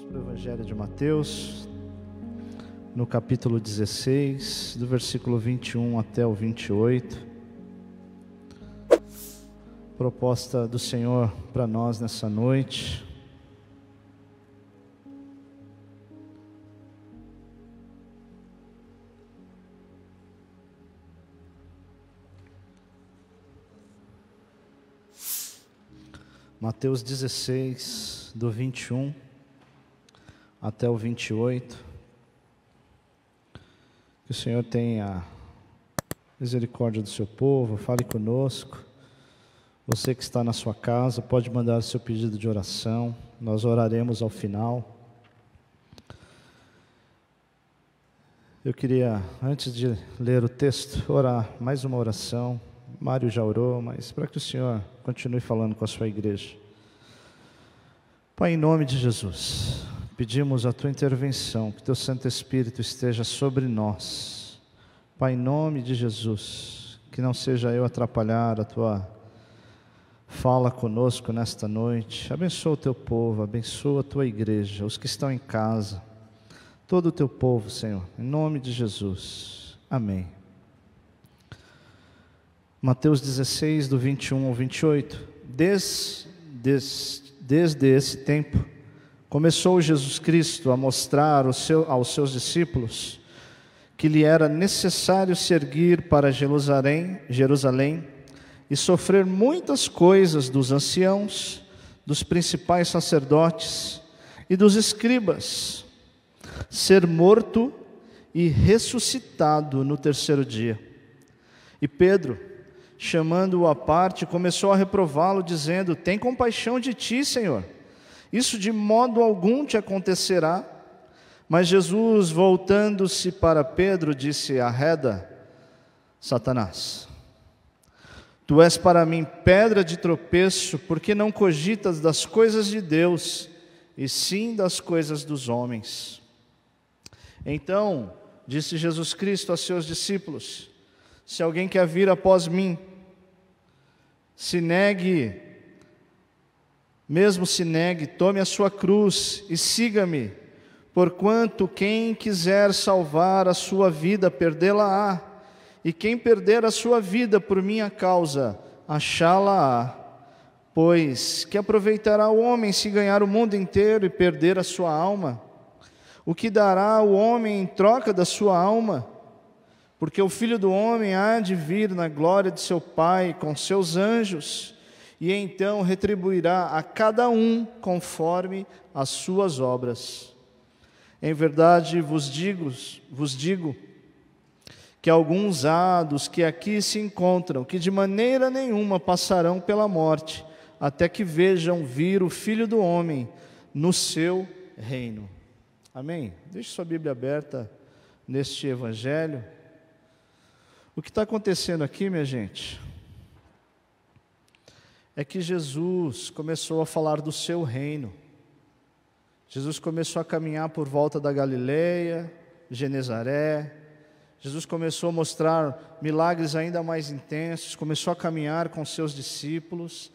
para o Evangelho de Mateus, no capítulo 16, do versículo 21 até o 28. Proposta do Senhor para nós nessa noite. Mateus 16, do 21 até o 28. Que o Senhor tenha misericórdia do seu povo, fale conosco. Você que está na sua casa, pode mandar o seu pedido de oração, nós oraremos ao final. Eu queria, antes de ler o texto, orar mais uma oração. Mário já orou, mas para que o Senhor continue falando com a sua igreja. Pai, em nome de Jesus, pedimos a Tua intervenção, que Teu Santo Espírito esteja sobre nós. Pai, em nome de Jesus, que não seja eu atrapalhar a Tua fala conosco nesta noite. Abençoa o Teu povo, abençoa a Tua igreja, os que estão em casa, todo o Teu povo, Senhor, em nome de Jesus. Amém. Mateus 16, do 21 ao 28. Desde esse tempo, começou Jesus Cristo a mostrar aos seus discípulos que lhe era necessário seguir para Jerusalém e sofrer muitas coisas dos anciãos, dos principais sacerdotes e dos escribas, ser morto e ressuscitado no terceiro dia. E Pedro, chamando-o à parte, começou a reprová-lo, dizendo: tem compaixão de ti, Senhor, isso de modo algum te acontecerá. Mas Jesus, voltando-se para Pedro, disse: arreda, Satanás, tu és para mim pedra de tropeço, porque não cogitas das coisas de Deus, e sim das coisas dos homens. Então disse Jesus Cristo a seus discípulos: se alguém quer vir após mim, se negue, tome a sua cruz e siga-me. Porquanto quem quiser salvar a sua vida, perdê-la-á, e quem perder a sua vida por minha causa, achá-la-á. Pois que aproveitará o homem se ganhar o mundo inteiro e perder a sua alma? O que dará o homem em troca da sua alma? Porque o Filho do Homem há de vir na glória de seu Pai com seus anjos, e então retribuirá a cada um conforme as suas obras. Em verdade vos digo que alguns há dos que aqui se encontram, que de maneira nenhuma passarão pela morte, até que vejam vir o Filho do Homem no seu reino. Amém? Deixe sua Bíblia aberta neste Evangelho. O que está acontecendo aqui, minha gente, é que Jesus começou a falar do seu reino. Jesus começou a caminhar por volta da Galileia, Genezaré. Jesus começou a mostrar milagres ainda mais intensos, começou a caminhar com seus discípulos.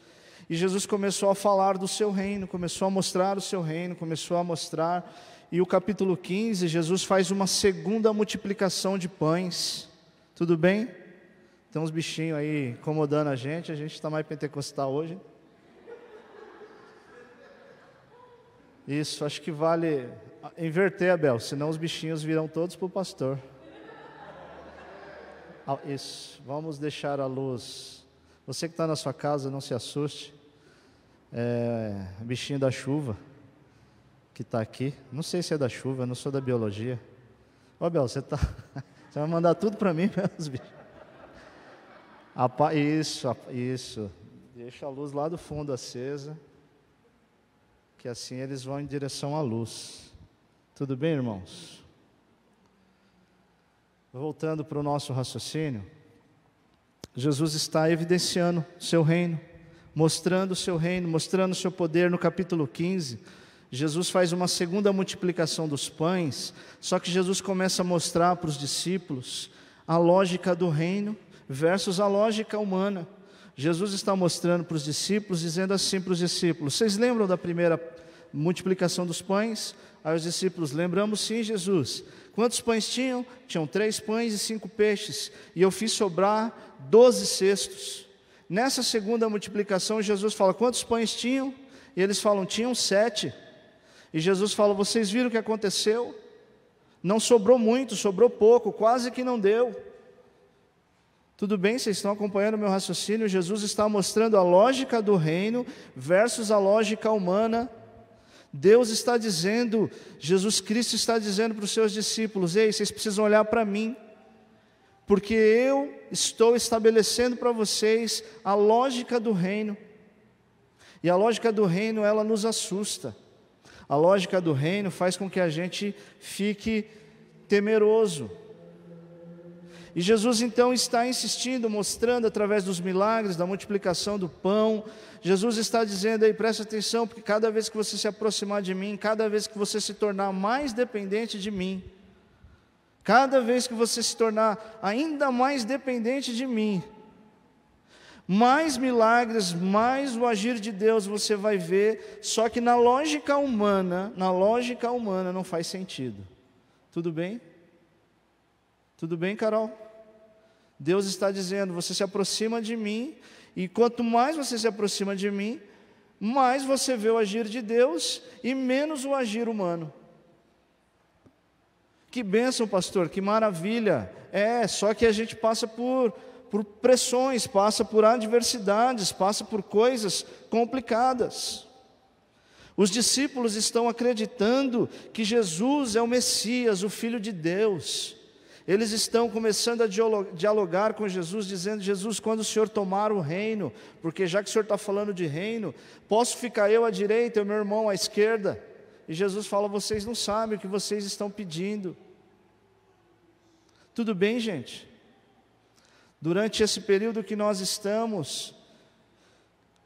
E Jesus começou a falar do seu reino, começou a mostrar o seu reino, começou a mostrar. E o capítulo 15, Jesus faz uma segunda multiplicação de pães. Tudo bem? Tem uns bichinhos aí incomodando a gente está mais pentecostal hoje. Isso, acho que vale inverter, Abel, senão os bichinhos virão todos para o pastor. Isso, vamos deixar a luz. Você que está na sua casa, não se assuste. Bichinho da chuva que está aqui. Não sei se é da chuva, eu não sou da biologia. Ô, Abel, você vai mandar tudo para mim, meus bichos. Isso. Deixa a luz lá do fundo acesa, que assim eles vão em direção à luz. Tudo bem, irmãos? Voltando para o nosso raciocínio, Jesus está evidenciando o seu reino, mostrando o seu reino, mostrando o seu poder. No capítulo 15, Jesus faz uma segunda multiplicação dos pães, só que Jesus começa a mostrar para os discípulos a lógica do reino versus a lógica humana. Jesus está mostrando para os discípulos, dizendo assim para os discípulos: vocês lembram multiplicação dos pães. Aí os discípulos: lembramos sim, Jesus. Quantos pães tinham? Tinham 3 pães e 5 peixes, e eu fiz sobrar 12 cestos. Nessa segunda multiplicação, Jesus fala: quantos pães tinham? E eles falam: tinham 7. E Jesus fala: vocês viram o que aconteceu? Não sobrou muito, sobrou pouco, quase que não deu. Tudo bem, vocês estão acompanhando o meu raciocínio? Jesus está mostrando a lógica do reino versus a lógica humana. Deus está dizendo, Jesus Cristo está dizendo para os seus discípulos: ei, vocês precisam olhar para mim, porque eu estou estabelecendo para vocês a lógica do reino. E a lógica do reino, ela nos assusta. A lógica do reino faz com que a gente fique temeroso. E Jesus então está insistindo, mostrando através dos milagres, da multiplicação do pão. Jesus está dizendo aí: preste atenção, porque cada vez que você se aproximar de mim, cada vez que você se tornar mais dependente de mim, cada vez que você se tornar ainda mais dependente de mim, mais milagres, mais o agir de Deus você vai ver. Só que na lógica humana não faz sentido. Tudo bem? Tudo bem, Carol? Deus está dizendo: você se aproxima de mim, e quanto mais você se aproxima de mim, mais você vê o agir de Deus e menos o agir humano. Que bênção, pastor, que maravilha. Só que a gente passa por pressões, passa por adversidades, passa por coisas complicadas. Os discípulos estão acreditando que Jesus é o Messias, o Filho de Deus. Eles estão começando a dialogar com Jesus, dizendo: Jesus, quando o Senhor tomar o reino, porque já que o Senhor está falando de reino, posso ficar eu à direita e o meu irmão à esquerda? E Jesus fala: vocês não sabem o que vocês estão pedindo. Tudo bem, gente? Durante esse período que nós estamos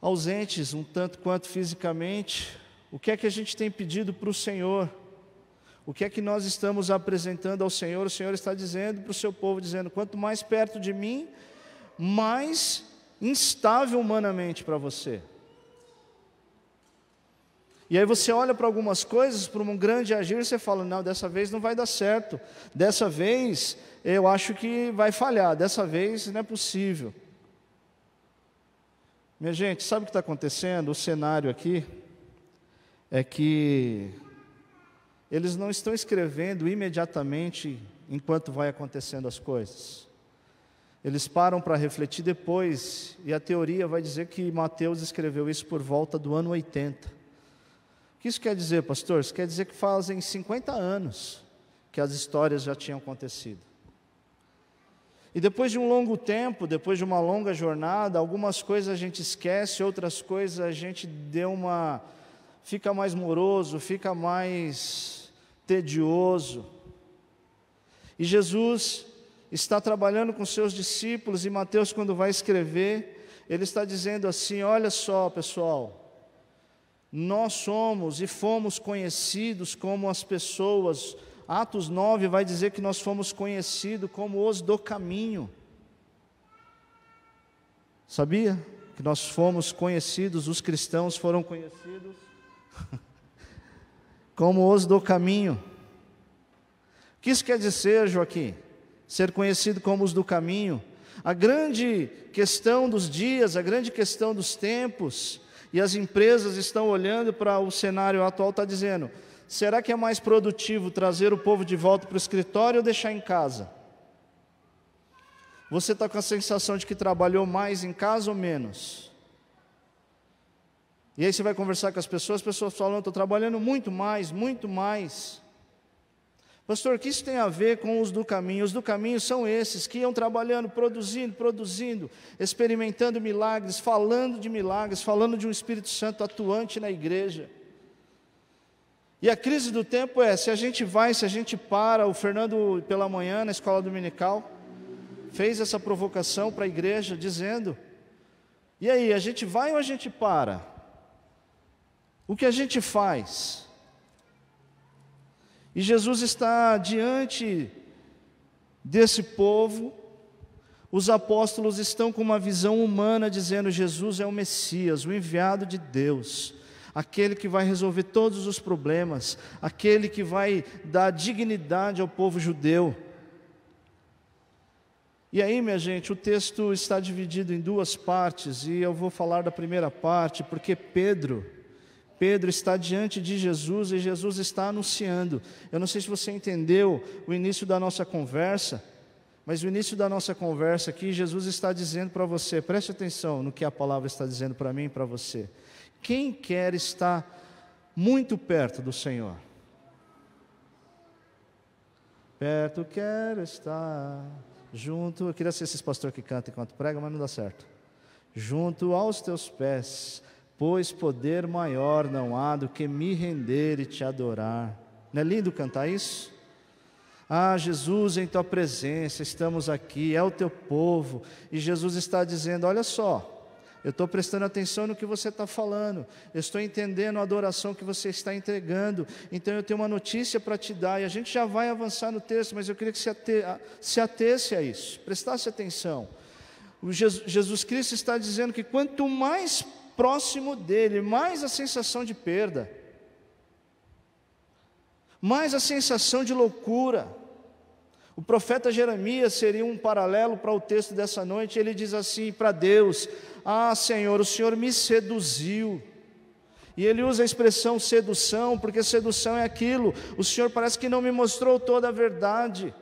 ausentes, um tanto quanto fisicamente, o que é que a gente tem pedido para o Senhor? O que é que nós estamos apresentando ao Senhor? O Senhor está dizendo para o seu povo, dizendo: quanto mais perto de mim, mais instável humanamente para você. E aí você olha para algumas coisas, para um grande agir, e você fala: não, dessa vez não vai dar certo, dessa vez eu acho que vai falhar, dessa vez não é possível. Minha gente, sabe o que está acontecendo? O cenário aqui é que eles não estão escrevendo imediatamente enquanto vai acontecendo as coisas. Eles param para refletir depois, e a teoria vai dizer que Mateus escreveu isso por volta do ano 80. O que isso quer dizer, pastor? Isso quer dizer que fazem 50 anos que as histórias já tinham acontecido. E depois de um longo tempo, depois de uma longa jornada, algumas coisas a gente esquece, outras coisas a gente fica mais moroso, fica mais tedioso. E Jesus está trabalhando com seus discípulos, e Mateus, quando vai escrever, ele está dizendo assim: olha só, pessoal, nós somos e fomos conhecidos como as pessoas. Atos 9 vai dizer que nós fomos conhecidos como os do caminho. Sabia? Que nós fomos conhecidos, os cristãos foram conhecidos como os do caminho. O que isso quer dizer, Joaquim? Ser conhecido como os do caminho. A grande questão dos dias, a grande questão dos tempos, e as empresas estão olhando para o cenário atual, está dizendo: será que é mais produtivo trazer o povo de volta para o escritório ou deixar em casa? Você está com a sensação de que trabalhou mais em casa ou menos? E aí você vai conversar com as pessoas falam: estou trabalhando muito mais, muito mais. Pastor, o que isso tem a ver com os do caminho? Os do caminho são esses que iam trabalhando, produzindo, experimentando milagres, falando de um Espírito Santo atuante na igreja. E a crise do tempo é: se a gente para. O Fernando, pela manhã, na escola dominical, fez essa provocação para a igreja, dizendo: e aí, a gente vai ou a gente para? O que a gente faz? E Jesus está diante desse povo. Os apóstolos estão com uma visão humana, dizendo: Jesus é o Messias, o enviado de Deus. aquele que vai resolver todos os problemas, aquele que vai dar dignidade ao povo judeu. E aí, minha gente, o texto está dividido em duas partes, e eu vou falar da primeira parte, porque Pedro está diante de Jesus e Jesus está anunciando. Eu não sei se você entendeu o início da nossa conversa, mas o início da nossa conversa aqui, Jesus está dizendo para você, preste atenção no que a palavra está dizendo para mim e para você. Quem quer estar muito perto do Senhor? Perto quero estar, junto, eu queria ser esses pastores que cantam enquanto pregam, mas não dá certo. Junto aos teus pés, pois poder maior não há do que me render e te adorar. Não é lindo cantar isso? Ah, Jesus, em tua presença, estamos aqui, é o teu povo, e Jesus está dizendo, olha só, eu estou prestando atenção no que você está falando, eu estou entendendo a adoração que você está entregando, então eu tenho uma notícia para te dar, e a gente já vai avançar no texto, mas eu queria que se atesse a isso, prestasse atenção. Jesus Cristo está dizendo que quanto mais próximo dele, mais a sensação de perda, mais a sensação de loucura. O profeta Jeremias seria um paralelo para o texto dessa noite. Ele diz assim para Deus: ah, Senhor, o Senhor me seduziu. E ele usa a expressão sedução, porque sedução é aquilo, o Senhor parece que não me mostrou toda a verdade.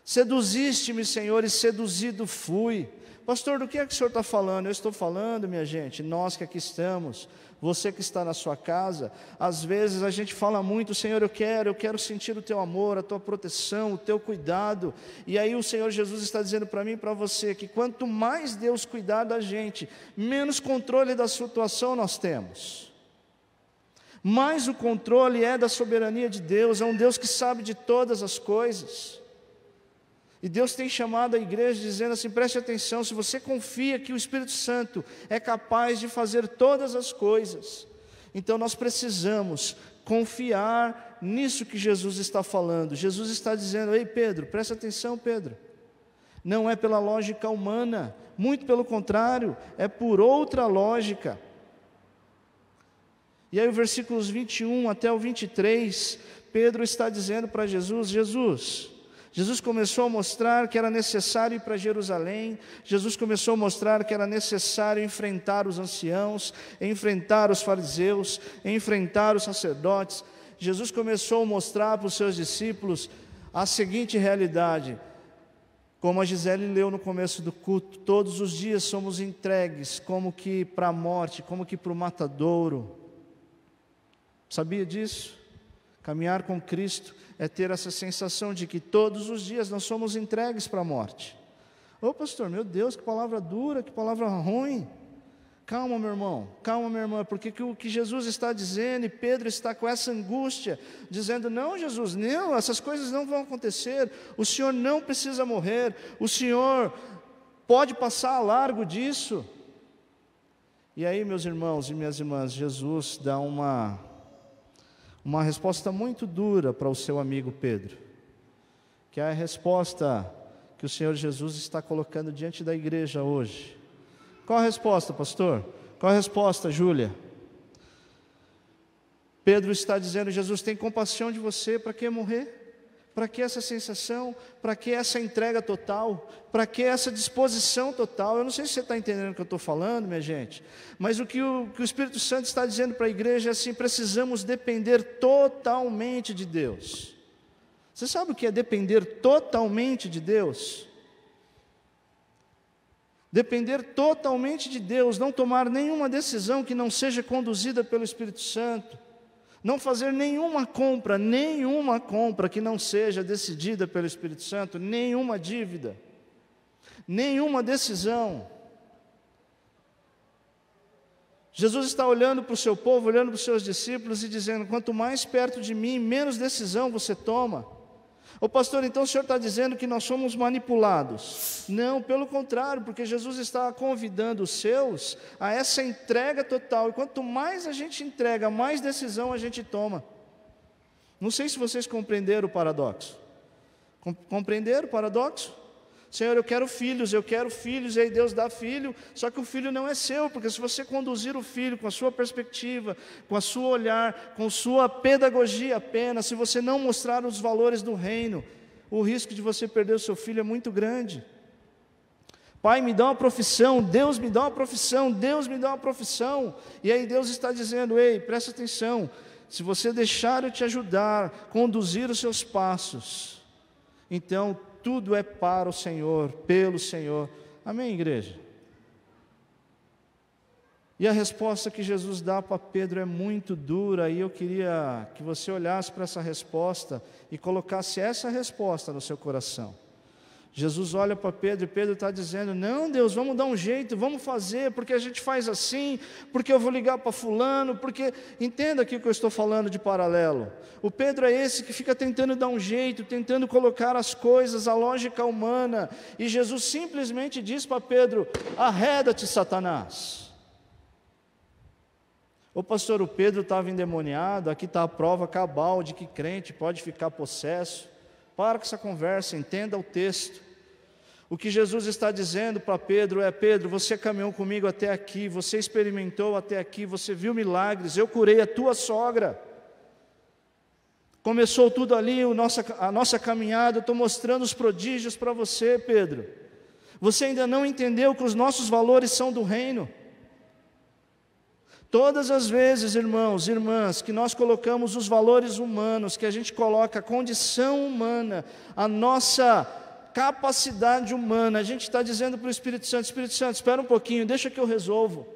Seduziste-me, Senhor, e seduzido fui. Pastor, do que é que o senhor está falando? Eu estou falando, minha gente, nós que aqui estamos, você que está na sua casa, às vezes a gente fala muito, Senhor, eu quero sentir o teu amor, a tua proteção, o teu cuidado, e aí o Senhor Jesus está dizendo para mim e para você, que quanto mais Deus cuidar da gente, menos controle da situação nós temos, mais o controle é da soberania de Deus, é um Deus que sabe de todas as coisas. E Deus tem chamado a igreja dizendo assim, preste atenção, se você confia que o Espírito Santo é capaz de fazer todas as coisas, então nós precisamos confiar nisso que Jesus está falando. Jesus está dizendo, ei Pedro, preste atenção Pedro, não é pela lógica humana, muito pelo contrário, é por outra lógica. E aí o versículos 21 até o 23, Pedro está dizendo para Jesus começou a mostrar que era necessário ir para Jerusalém, Jesus começou a mostrar que era necessário enfrentar os anciãos, enfrentar os fariseus, enfrentar os sacerdotes. Jesus começou a mostrar para os seus discípulos a seguinte realidade, como a Gisele leu no começo do culto, todos os dias somos entregues como que para a morte, como que para o matadouro. Sabia disso? Caminhar com Cristo é ter essa sensação de que todos os dias nós somos entregues para a morte. Ô pastor, meu Deus, que palavra dura, que palavra ruim. Calma meu irmão, calma minha irmã, porque o que Jesus está dizendo, e Pedro está com essa angústia, dizendo, não Jesus, não, essas coisas não vão acontecer, o Senhor não precisa morrer, o Senhor pode passar a largo disso. E aí meus irmãos e minhas irmãs, Jesus dá uma resposta muito dura para o seu amigo Pedro, que é a resposta que o Senhor Jesus está colocando diante da igreja hoje. Qual a resposta, pastor? Qual a resposta, Júlia? Pedro está dizendo, Jesus tem compaixão de você, para que morrer? Para que essa sensação? Para que essa entrega total? Para que essa disposição total? Eu não sei se você está entendendo o que eu estou falando, minha gente, mas o que o Espírito Santo está dizendo para a igreja é assim, precisamos depender totalmente de Deus. Você sabe o que é depender totalmente de Deus? Depender totalmente de Deus, não tomar nenhuma decisão que não seja conduzida pelo Espírito Santo, não fazer nenhuma compra que não seja decidida pelo Espírito Santo, nenhuma dívida, nenhuma decisão. Jesus está olhando para o seu povo, olhando para os seus discípulos e dizendo, quanto mais perto de mim, menos decisão você toma. Ô pastor, então o senhor está dizendo que nós somos manipulados? Não, pelo contrário, porque Jesus está convidando os seus a essa entrega total, e quanto mais a gente entrega, mais decisão a gente toma. Não sei se vocês compreenderam o paradoxo. Compreenderam o paradoxo? Senhor, eu quero filhos, e aí Deus dá filho, só que o filho não é seu, porque se você conduzir o filho com a sua perspectiva, com a sua olhar, com sua pedagogia apenas, se você não mostrar os valores do reino, o risco de você perder o seu filho é muito grande. Pai, me dá uma profissão, Deus me dá uma profissão, Deus me dá uma profissão, e aí Deus está dizendo, ei, presta atenção, se você deixar eu te ajudar, conduzir os seus passos, então tudo é para o Senhor, pelo Senhor. Amém, igreja? E a resposta que Jesus dá para Pedro é muito dura, e eu queria que você olhasse para essa resposta e colocasse essa resposta no seu coração. Jesus olha para Pedro e Pedro está dizendo, não Deus, vamos dar um jeito, vamos fazer, porque a gente faz assim, porque eu vou ligar para fulano, porque, entenda aqui o que eu estou falando de paralelo. O Pedro é esse que fica tentando dar um jeito, tentando colocar as coisas, a lógica humana, e Jesus simplesmente diz para Pedro, arreda-te, Satanás. Ô pastor, o Pedro estava endemoniado, aqui está a prova cabal de que crente pode ficar possesso. Para com essa conversa, entenda o texto. O que Jesus está dizendo para Pedro é, Pedro, você caminhou comigo até aqui, você experimentou até aqui, você viu milagres, eu curei a tua sogra. Começou tudo ali, a nossa caminhada, eu estou mostrando os prodígios para você, Pedro. Você ainda não entendeu que os nossos valores são do reino. Todas as vezes, irmãos, irmãs, que nós colocamos os valores humanos, que a gente coloca a condição humana, a nossa capacidade humana, a gente está dizendo para o Espírito Santo, espera um pouquinho, deixa que eu resolvo.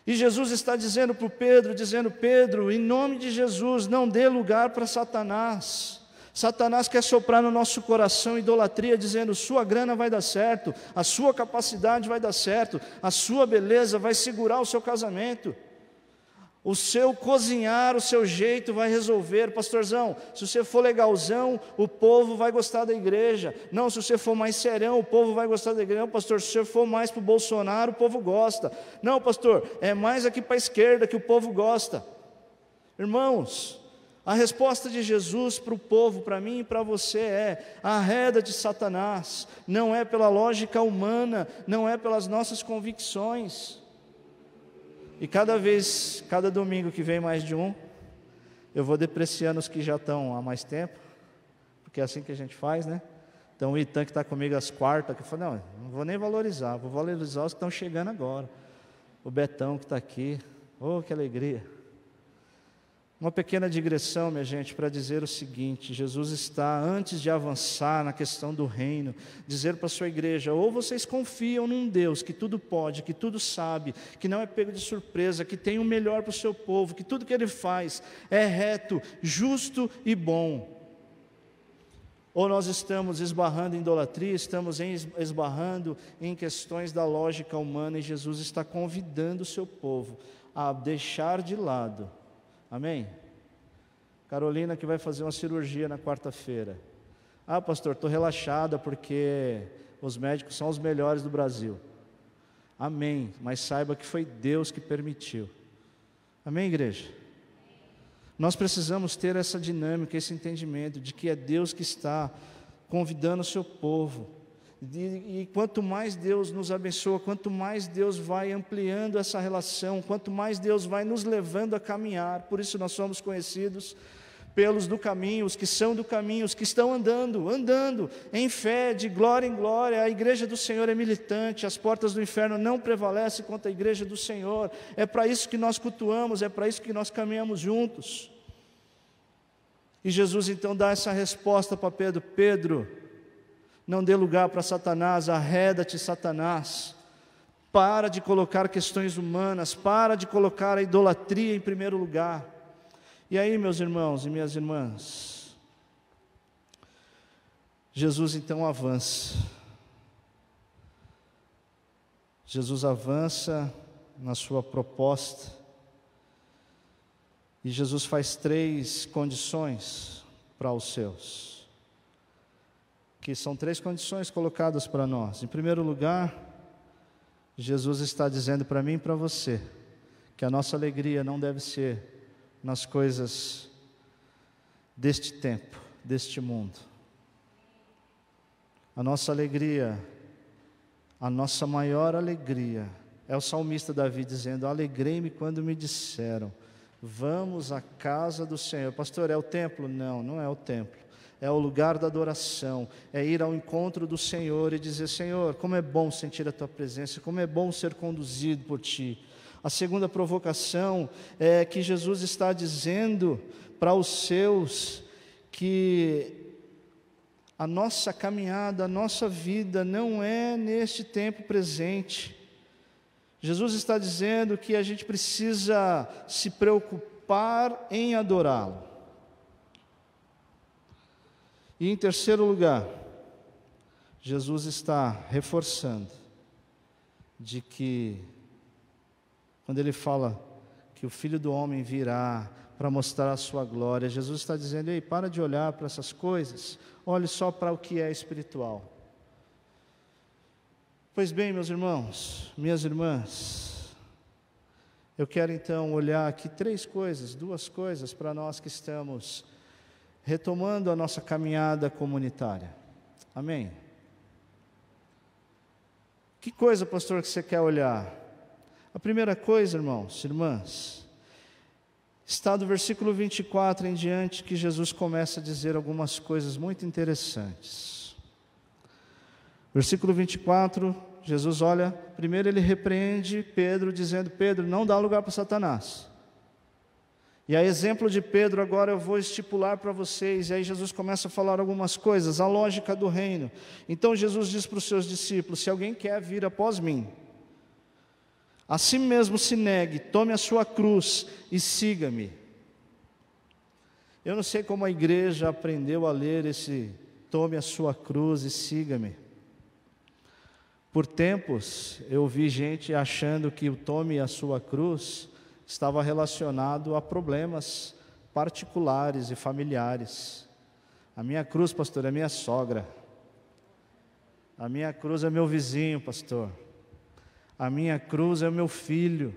E Jesus está dizendo para o Pedro, Pedro, em nome de Jesus, não dê lugar para Satanás. Satanás quer soprar no nosso coração idolatria, dizendo, sua grana vai dar certo, a sua capacidade vai dar certo, a sua beleza vai segurar o seu casamento, o seu cozinhar, o seu jeito vai resolver. Pastorzão, se você for legalzão, o povo vai gostar da igreja. Não, se você for mais serão, o povo vai gostar da igreja. Não, pastor, se você for mais para o Bolsonaro, o povo gosta. Não, pastor, é mais aqui para a esquerda que o povo gosta. Irmãos, a resposta de Jesus para o povo, para mim e para você é, arreda-te, Satanás. Não é pela lógica humana, não é pelas nossas convicções. E cada domingo que vem mais de um, eu vou depreciando os que já estão há mais tempo, porque é assim que a gente faz, né? Então o Itan que está comigo às quartas, que fala, não vou nem valorizar, vou valorizar os que estão chegando agora. O Betão que está aqui, oh, que alegria. Uma pequena digressão, minha gente, para dizer o seguinte, Jesus está, antes de avançar na questão do reino, dizer para a sua igreja, ou vocês confiam num Deus que tudo pode, que tudo sabe, que não é pego de surpresa, que tem o melhor para o seu povo, que tudo que Ele faz é reto, justo e bom. Ou nós estamos esbarrando em idolatria, estamos esbarrando em questões da lógica humana, e Jesus está convidando o seu povo a deixar de lado. Amém? Carolina que vai fazer uma cirurgia na quarta-feira. Ah, pastor, estou relaxada porque os médicos são os melhores do Brasil. Amém, mas saiba que foi Deus que permitiu. Amém, igreja? Nós precisamos ter essa dinâmica, esse entendimento de que é Deus que está convidando o seu povo. E quanto mais Deus nos abençoa, quanto mais Deus vai ampliando essa relação, quanto mais Deus vai nos levando a caminhar, por isso nós somos conhecidos pelos do caminho, os que são do caminho, os que estão andando em fé, de glória em glória. A igreja do Senhor é militante, as portas do inferno não prevalecem contra a igreja do Senhor, é para isso que nós cultuamos, é para isso que nós caminhamos juntos. E Jesus então dá essa resposta para Pedro, Pedro, não dê lugar para Satanás, arreda-te, Satanás. Para de colocar questões humanas, para de colocar a idolatria em primeiro lugar. E aí, meus irmãos e minhas irmãs, Jesus então avança. Jesus avança na sua proposta. E Jesus faz 3 condições para os seus. Que são 3 condições colocadas para nós. Em primeiro lugar, Jesus está dizendo para mim e para você, que a nossa alegria não deve ser nas coisas deste tempo, deste mundo. A nossa alegria, a nossa maior alegria, é o salmista Davi dizendo: alegrei-me quando me disseram, vamos à casa do Senhor. Pastor, é o templo? Não, não é o templo. É o lugar da adoração, é ir ao encontro do Senhor e dizer: Senhor, como é bom sentir a Tua presença, como é bom ser conduzido por Ti. A segunda provocação é que Jesus está dizendo para os seus que a nossa caminhada, a nossa vida não é neste tempo presente. Jesus está dizendo que a gente precisa se preocupar em adorá-lo. E em terceiro lugar, Jesus está reforçando de que, quando ele fala que o Filho do Homem virá para mostrar a sua glória, Jesus está dizendo: ei, para de olhar para essas coisas, olhe só para o que é espiritual. Pois bem, meus irmãos, minhas irmãs, eu quero então olhar aqui duas coisas para nós que estamos retomando a nossa caminhada comunitária. Amém? Que coisa, pastor, que você quer olhar? A primeira coisa, irmãos, irmãs, está do versículo 24 em diante, que Jesus começa a dizer algumas coisas muito interessantes. Versículo 24, Jesus olha, primeiro ele repreende Pedro, dizendo: Pedro, não dá lugar para Satanás. E a exemplo de Pedro, agora eu vou estipular para vocês, e aí Jesus começa a falar algumas coisas, a lógica do reino. Então Jesus diz para os seus discípulos: se alguém quer vir após mim, a si mesmo se negue, tome a sua cruz e siga-me. Eu não sei como a igreja aprendeu a ler esse tome a sua cruz e siga-me. Por tempos eu vi gente achando que o tome a sua cruz estava relacionado a problemas particulares e familiares. A minha cruz, pastor, é minha sogra. A minha cruz é meu vizinho, pastor. A minha cruz é o meu filho.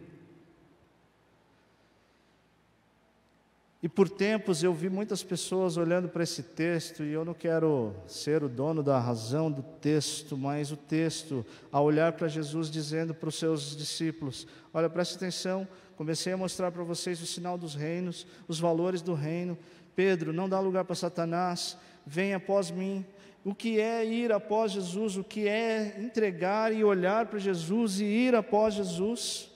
E por tempos eu vi muitas pessoas olhando para esse texto, e eu não quero ser o dono da razão do texto, mas o texto, a olhar para Jesus dizendo para os seus discípulos: olha, preste atenção, comecei a mostrar para vocês o sinal dos reinos, os valores do reino. Pedro, não dá lugar para Satanás, vem após mim. O que é ir após Jesus? O que é entregar e olhar para Jesus e ir após Jesus?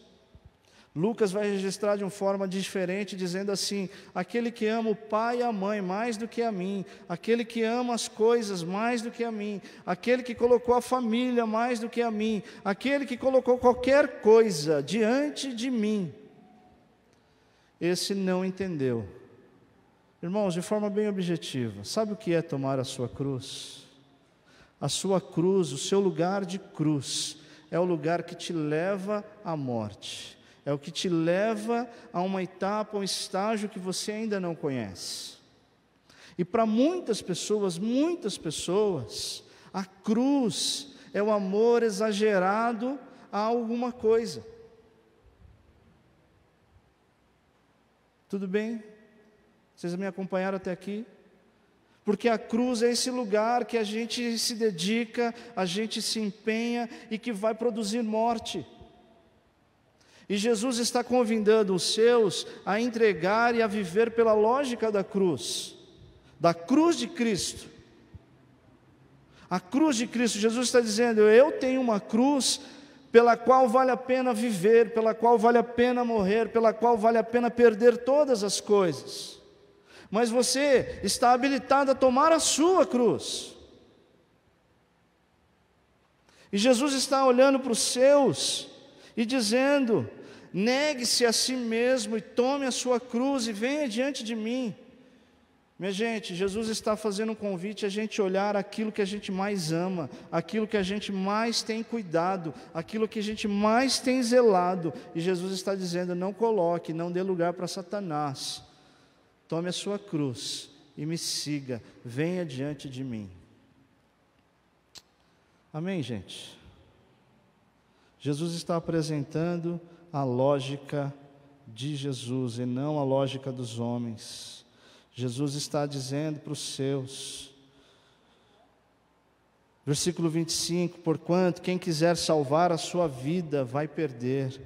Lucas vai registrar de uma forma diferente, dizendo assim: aquele que ama o pai e a mãe mais do que a mim, aquele que ama as coisas mais do que a mim, aquele que colocou a família mais do que a mim, aquele que colocou qualquer coisa diante de mim, esse não entendeu. Irmãos, de forma bem objetiva, sabe o que é tomar a sua cruz? A sua cruz, o seu lugar de cruz, é o lugar que te leva à morte. É o que te leva a uma etapa, um estágio que você ainda não conhece. E para muitas pessoas, a cruz é o amor exagerado a alguma coisa. Tudo bem? Vocês me acompanharam até aqui? Porque a cruz é esse lugar que a gente se dedica, a gente se empenha e que vai produzir morte. E Jesus está convidando os seus a entregar e a viver pela lógica da cruz de Cristo. A cruz de Cristo, Jesus está dizendo: eu tenho uma cruz pela qual vale a pena viver, pela qual vale a pena morrer, pela qual vale a pena perder todas as coisas. Mas você está habilitado a tomar a sua cruz. E Jesus está olhando para os seus e dizendo: negue-se a si mesmo e tome a sua cruz e venha diante de mim. Minha gente, Jesus está fazendo um convite a gente olhar aquilo que a gente mais ama, aquilo que a gente mais tem cuidado, aquilo que a gente mais tem zelado. E Jesus está dizendo: não coloque, não dê lugar para Satanás. Tome a sua cruz e me siga, venha diante de mim. Amém, gente? Jesus está apresentando a lógica de Jesus e não a lógica dos homens. Jesus está dizendo para os seus: Versículo 25: porquanto quem quiser salvar a sua vida vai perder,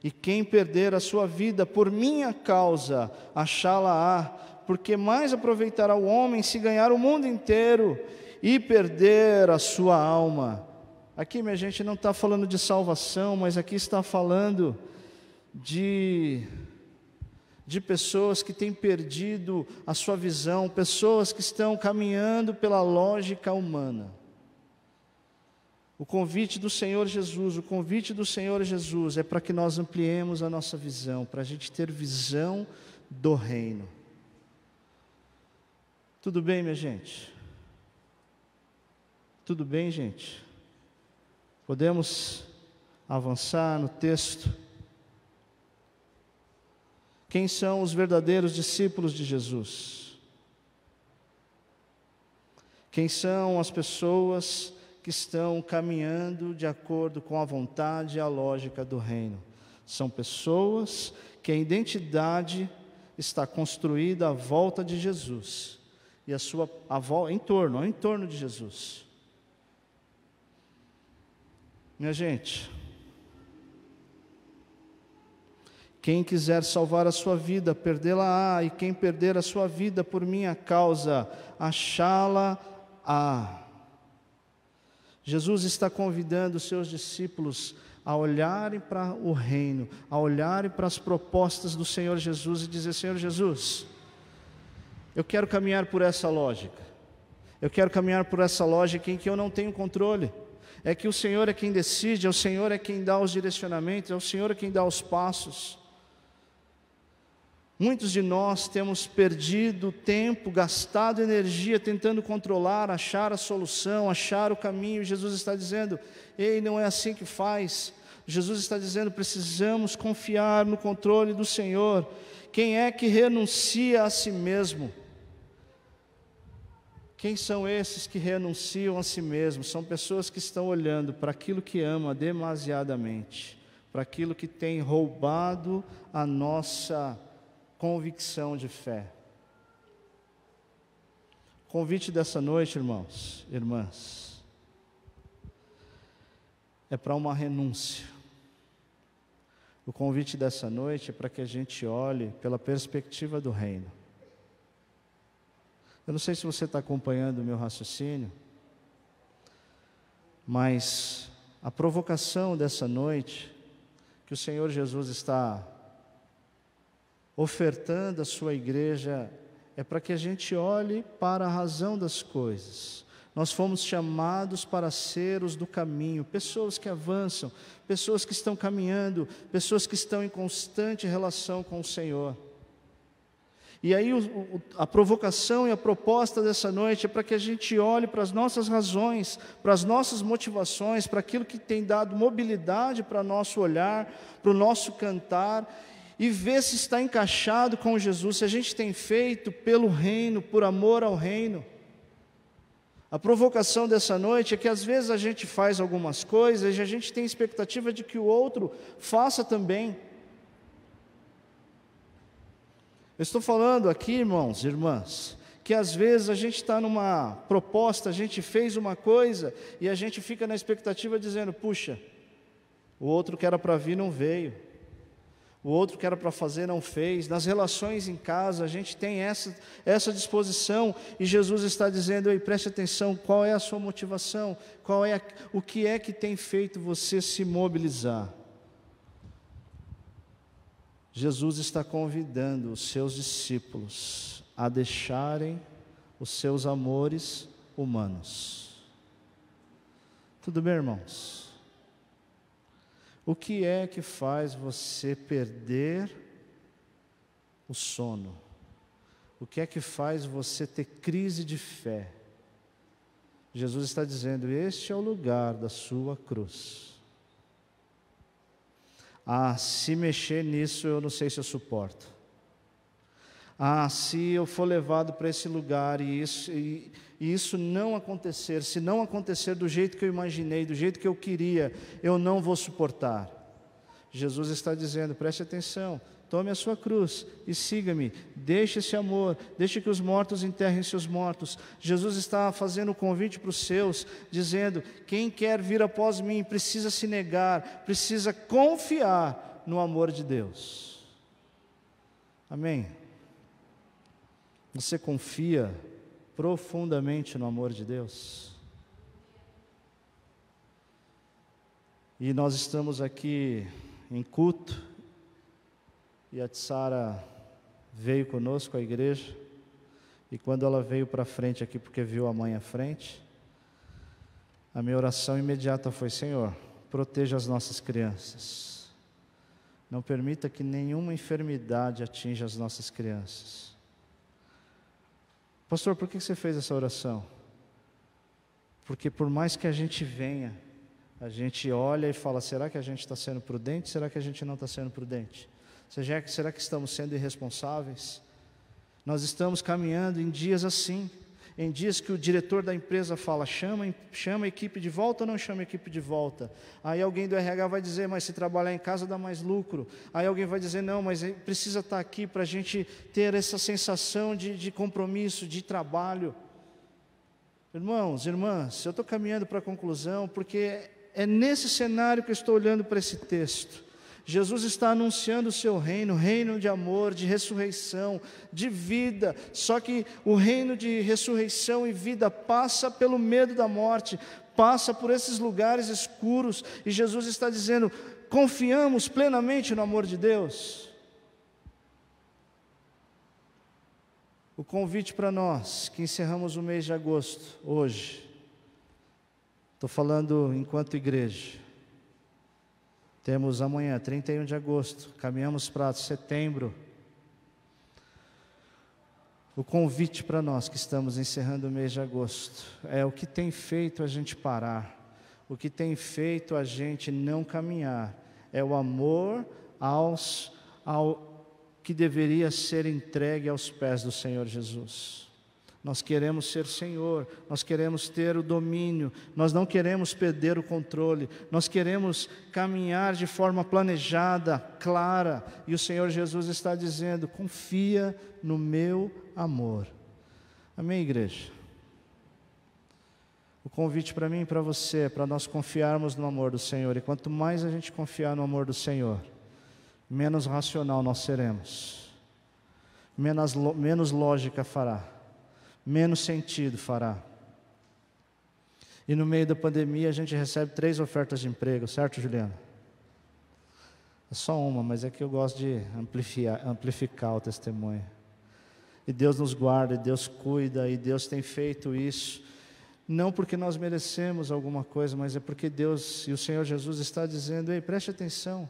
e quem perder a sua vida por minha causa, achá-la-á, porque mais aproveitará o homem se ganhar o mundo inteiro e perder a sua alma. Aqui, minha gente, não está falando de salvação, mas aqui está falando de pessoas que têm perdido a sua visão, pessoas que estão caminhando pela lógica humana. O convite do Senhor Jesus é para que nós ampliemos a nossa visão, para a gente ter visão do reino. Tudo bem, minha gente? Tudo bem, gente? Podemos avançar no texto? Quem são os verdadeiros discípulos de Jesus? Quem são as pessoas que estão caminhando de acordo com a vontade e a lógica do reino? São pessoas que a identidade está construída à volta de Jesus e em torno de Jesus. Minha gente, quem quiser salvar a sua vida, perdê-la-á, e quem perder a sua vida por minha causa, achá-la-á. Jesus está convidando os seus discípulos a olharem para o reino, a olharem para as propostas do Senhor Jesus e dizer: Senhor Jesus, eu quero caminhar por essa lógica. Eu quero caminhar por essa lógica em que eu não tenho controle. É que o Senhor é quem decide, é o Senhor é quem dá os direcionamentos, é o Senhor é quem dá os passos. Muitos de nós temos perdido tempo, gastado energia tentando controlar, achar a solução, achar o caminho. Jesus está dizendo: ei, não é assim que faz. Jesus está dizendo: precisamos confiar no controle do Senhor. Quem é que renuncia a si mesmo? Quem são esses que renunciam a si mesmos? São pessoas que estão olhando para aquilo que ama demasiadamente, para aquilo que tem roubado a nossa convicção de fé. O convite dessa noite, irmãos, irmãs, é para uma renúncia. O convite dessa noite é para que a gente olhe pela perspectiva do reino. Eu não sei se você está acompanhando o meu raciocínio, mas a provocação dessa noite, que o Senhor Jesus está ofertando à sua igreja, é para que a gente olhe para a razão das coisas. Nós fomos chamados para ser os do caminho, pessoas que avançam, pessoas que estão caminhando, pessoas que estão em constante relação com o Senhor. E aí a provocação e a proposta dessa noite é para que a gente olhe para as nossas razões, para as nossas motivações, para aquilo que tem dado mobilidade para o nosso olhar, para o nosso cantar, e ver se está encaixado com Jesus, se a gente tem feito pelo reino, por amor ao reino. A provocação dessa noite é que às vezes a gente faz algumas coisas e a gente tem expectativa de que o outro faça também. Eu estou falando aqui, irmãos e irmãs, que às vezes a gente está numa proposta, a gente fez uma coisa e a gente fica na expectativa dizendo: puxa, o outro que era para vir não veio. O outro que era para fazer não fez. Nas relações em casa a gente tem essa disposição, e Jesus está dizendo: ei, preste atenção, qual é a sua motivação? O que é que tem feito você se mobilizar? Jesus está convidando os seus discípulos a deixarem os seus amores humanos. Tudo bem, irmãos? O que é que faz você perder o sono? O que é que faz você ter crise de fé? Jesus está dizendo: este é o lugar da sua cruz. Se mexer nisso eu não sei se eu suporto. Se eu for levado para esse lugar e isso não acontecer, se não acontecer do jeito que eu imaginei, do jeito que eu queria, eu não vou suportar. Jesus está dizendo: preste atenção, tome a sua cruz e siga-me. Deixe esse amor, deixe que os mortos enterrem seus mortos. Jesus está fazendo um convite para os seus, dizendo: quem quer vir após mim precisa se negar, precisa confiar no amor de Deus. Amém? Você confia profundamente no amor de Deus? E nós estamos aqui em culto, e a Tsara veio conosco à igreja, e quando ela veio para frente aqui, porque viu a mãe à frente, a minha oração imediata foi: Senhor, proteja as nossas crianças, não permita que nenhuma enfermidade atinja as nossas crianças. Pastor, por que você fez essa oração? Porque por mais que a gente venha, a gente olha e fala: será que a gente está sendo prudente? Será que a gente não está sendo prudente? Será que estamos sendo irresponsáveis? Nós estamos caminhando em dias assim, em dias que o diretor da empresa fala: chama a equipe de volta ou não chama a equipe de volta? Aí alguém do RH vai dizer: mas se trabalhar em casa dá mais lucro. Aí alguém vai dizer: não, mas precisa estar aqui para a gente ter essa sensação de compromisso, de trabalho. Irmãos, irmãs, eu estou caminhando para a conclusão, porque é nesse cenário que eu estou olhando para esse texto. Jesus está anunciando o seu reino, reino de amor, de ressurreição, de vida. Só que o reino de ressurreição e vida passa pelo medo da morte, passa por esses lugares escuros. E Jesus está dizendo: confiamos plenamente no amor de Deus. O convite para nós, que encerramos o mês de agosto, hoje, estou falando enquanto igreja. Temos amanhã, 31 de agosto, caminhamos para setembro. O convite para nós que estamos encerrando o mês de agosto é: o que tem feito a gente parar, o que tem feito a gente não caminhar, é o amor ao que deveria ser entregue aos pés do Senhor Jesus. Nós queremos ser Senhor, nós queremos ter o domínio, nós não queremos perder o controle, nós queremos caminhar de forma planejada, clara, e o Senhor Jesus está dizendo: confia no meu amor. Amém, igreja? O convite para mim e para você é para nós confiarmos no amor do Senhor, e quanto mais a gente confiar no amor do Senhor, menos racional nós seremos, menos lógica fará, menos sentido fará. E no meio da pandemia a gente recebe 3 ofertas de emprego, certo, Juliana? É só uma, mas é que eu gosto de amplificar o testemunho. E Deus nos guarda, e Deus cuida, e Deus tem feito isso, não porque nós merecemos alguma coisa, mas é porque Deus e o Senhor Jesus está dizendo: ei, preste atenção,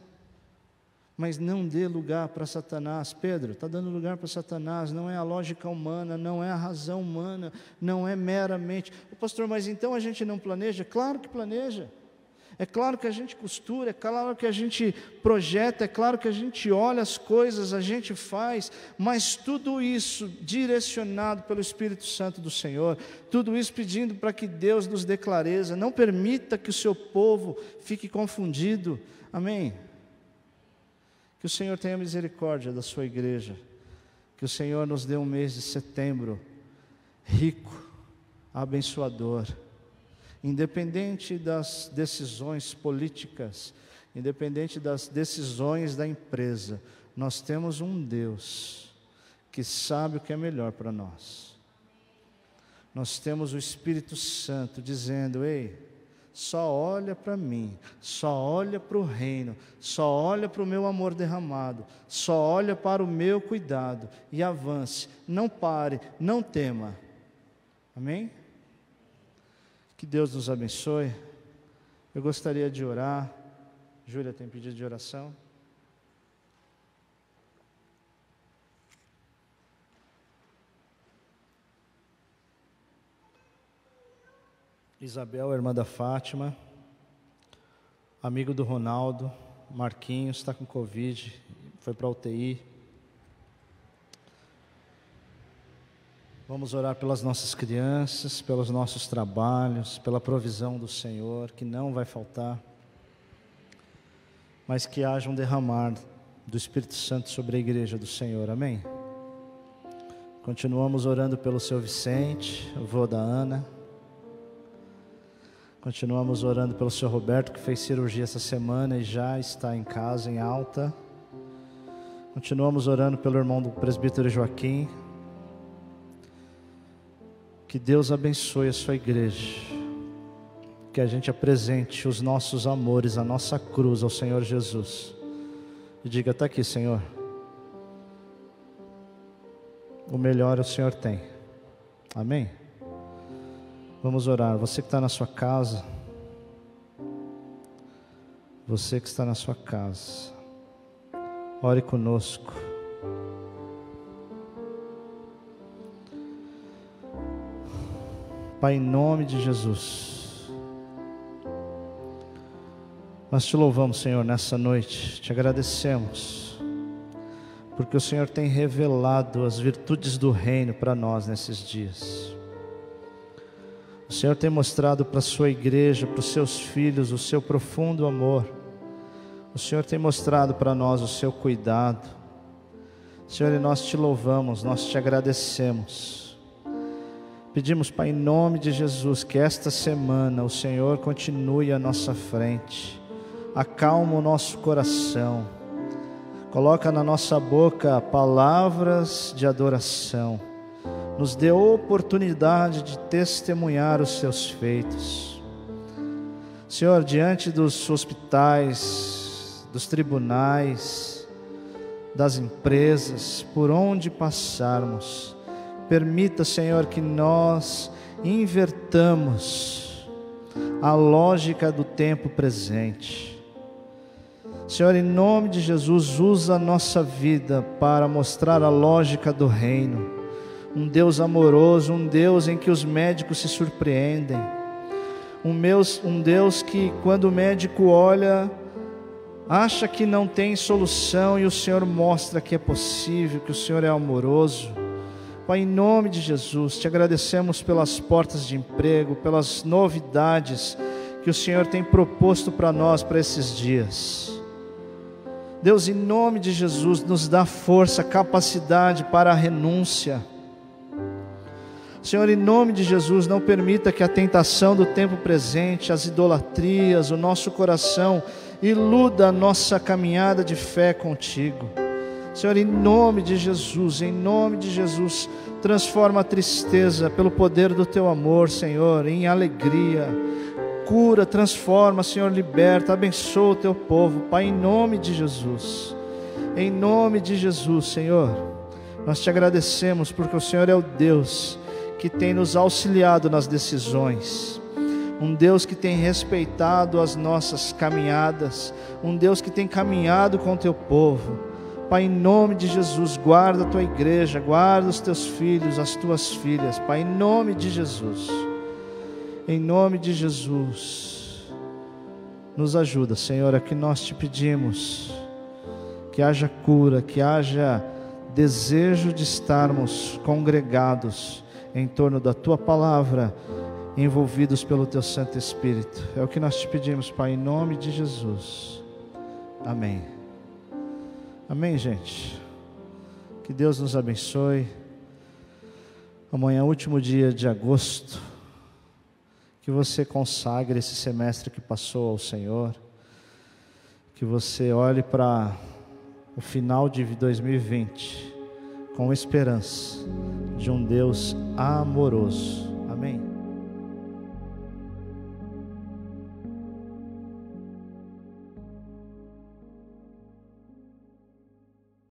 mas não dê lugar para Satanás. Pedro, está dando lugar para Satanás, não é a lógica humana, não é a razão humana, não é meramente. Pastor, mas então a gente não planeja? Claro que planeja, é claro que a gente costura, é claro que a gente projeta, é claro que a gente olha as coisas, a gente faz, mas tudo isso direcionado pelo Espírito Santo do Senhor, tudo isso pedindo para que Deus nos dê clareza. Não permita que o seu povo fique confundido. Amém? Que o Senhor tenha misericórdia da sua igreja, que o Senhor nos dê um mês de setembro rico, abençoador, independente das decisões políticas, independente das decisões da empresa. Nós temos um Deus que sabe o que é melhor para nós. Nós temos o Espírito Santo dizendo: ei, só olha para mim, só olha para o reino, só olha para o meu amor derramado, só olha para o meu cuidado e avance, não pare, não tema. Amém? Que Deus nos abençoe. Eu gostaria de orar. Júlia tem pedido de oração. Isabel, irmã da Fátima, amigo do Ronaldo, Marquinhos, está com Covid, foi para a UTI. Vamos orar pelas nossas crianças, pelos nossos trabalhos, pela provisão do Senhor, que não vai faltar, mas que haja um derramar do Espírito Santo sobre a igreja do Senhor, amém? Continuamos orando pelo seu Vicente, avô da Ana. Continuamos orando pelo seu Roberto, que fez cirurgia essa semana e já está em casa, em alta. Continuamos orando pelo irmão do presbítero Joaquim. Que Deus abençoe a sua igreja. Que a gente apresente os nossos amores, a nossa cruz ao Senhor Jesus. E diga: está aqui, Senhor. O melhor o Senhor tem. Amém? Vamos orar. Você que está na sua casa. Você que está na sua casa. Ore conosco. Pai, em nome de Jesus, nós te louvamos, Senhor, nessa noite. Te agradecemos porque o Senhor tem revelado as virtudes do reino para nós nesses dias. O Senhor tem mostrado para a sua igreja, para os seus filhos, o seu profundo amor. O Senhor tem mostrado para nós o seu cuidado. Senhor, e nós te louvamos, nós te agradecemos. Pedimos, Pai, em nome de Jesus, que esta semana o Senhor continue à nossa frente. Acalma o nosso coração. Coloca na nossa boca palavras de adoração. Nos dê oportunidade de testemunhar os seus feitos. Senhor, diante dos hospitais, dos tribunais, das empresas, por onde passarmos, permita, Senhor, que nós invertamos a lógica do tempo presente. Senhor, em nome de Jesus, usa a nossa vida para mostrar a lógica do reino. Um Deus amoroso, um Deus em que os médicos se surpreendem. Um Deus que, quando o médico olha, acha que não tem solução e o Senhor mostra que é possível, que o Senhor é amoroso. Pai, em nome de Jesus, te agradecemos pelas portas de emprego, pelas novidades que o Senhor tem proposto para nós para esses dias. Deus, em nome de Jesus, nos dá força, capacidade para a renúncia. Senhor, em nome de Jesus, não permita que a tentação do tempo presente, as idolatrias, o nosso coração, iluda a nossa caminhada de fé contigo. Senhor, em nome de Jesus, transforma a tristeza pelo poder do Teu amor, Senhor, em alegria. Cura, transforma, Senhor, liberta, abençoa o Teu povo, Pai, em nome de Jesus. Em nome de Jesus, Senhor, nós te agradecemos porque o Senhor é o Deus que tem nos auxiliado nas decisões. Um Deus que tem respeitado as nossas caminhadas. Um Deus que tem caminhado com o Teu povo. Pai, em nome de Jesus, guarda a Tua igreja, guarda os Teus filhos, as Tuas filhas, Pai, em nome de Jesus. Em nome de Jesus, nos ajuda, Senhor, é que nós te pedimos, que haja cura, que haja desejo de estarmos congregados em torno da Tua palavra, envolvidos pelo Teu Santo Espírito. É o que nós te pedimos, Pai, em nome de Jesus. Amém. Amém, gente. Que Deus nos abençoe. Amanhã, último dia de agosto. Que você consagre esse semestre que passou ao Senhor. Que você olhe para o final de 2020 com esperança de um Deus amoroso.